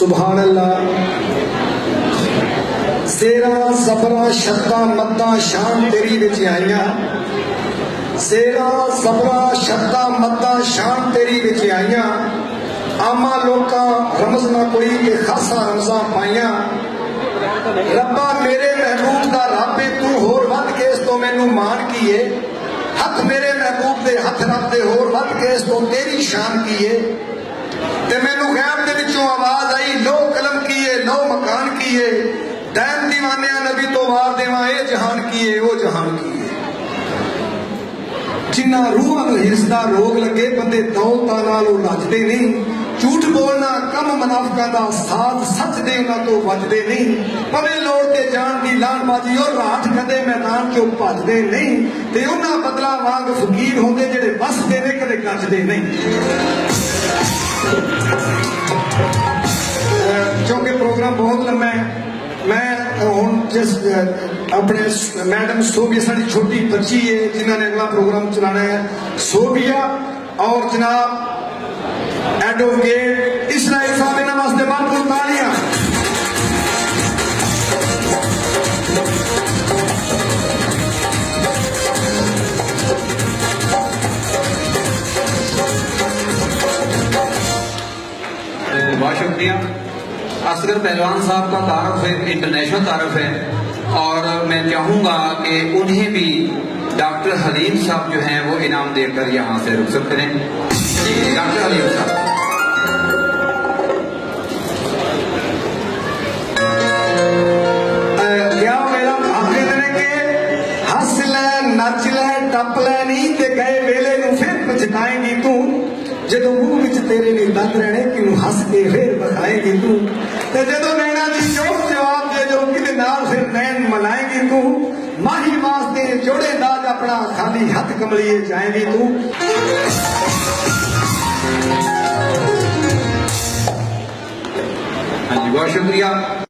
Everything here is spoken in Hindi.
सुभान अल्लाह। सेरा सबरा शब्दा मद्दा शान तेरी विच आईयां, सेरा सबरा शब्दा मद्दा शान तेरी विच आईयां। आमा लोका रमज ना कोई के खासा रमजा पाइया। रब्बा मेरे महबूब दा रब तू होर वध के इस तो मैनू मान कीए। हथ मेरे महबूब दे हथ रब दे होर वध के इस तो तेरी शान कीए। ते मैनू गैब दे विचों आवाज आई, लो कलम कीए लो मकान कीए। दैन दीवानिया नबी तो वार देवा ए जहान कीए ओ जहान कीए। जिन्ना रूह नूं हिरस दा रोग लगे बंदे दौलतां नाल ओ लजदे नहीं। झूठ बोलना कम मुनाफिकां दा साथ सच दे उन्हां तो वजदे नहीं। पवे लोड़ ते जान दी लानबाजी और राठ कदे मैदान चों भजदे नहीं। ते उन्हां बदला वांग फकीर होंदे जेड़े बसदे ने कदे गजदे नहीं। क्योंकि प्रोग्राम बहुत लंबा है, मैं हुण जिस अपने मैडम सोबिया साड़ी छोटी बच्ची है जिन्होंने अगला प्रोग्राम चलाना है, सोबिया और जनाब एडवोकेट इसराइल साहब इन्हां वास्ते भरपूर तालियां। बहुत शुक्रिया। असगर पहलवान साहब का तारफ है, इंटरनेशनल तारफ है, और मैं चाहूँगा कि उन्हें भी डॉक्टर हलीम साहब जो हैं वो इनाम देकर यहाँ से रुखसत करें। जी डॉक्टर हलीम साहब। क्या मेरा आखिर के हंस ले नच ले टप ले नहीं ते गए वेले नूं फिर पछताएगी तू। जदों मुंह विच तेरे ने दंद रहने कि हंस के फिर बखाएगी तू। ते जदों नैना दी चोट जवाब दे जो किते नाल फिर नैन मलाएगी तू। माही वास्ते जोड़े दाज अपना खाली हथ कमलिए जाएगी तू। हाँ जी बहुत शुक्रिया।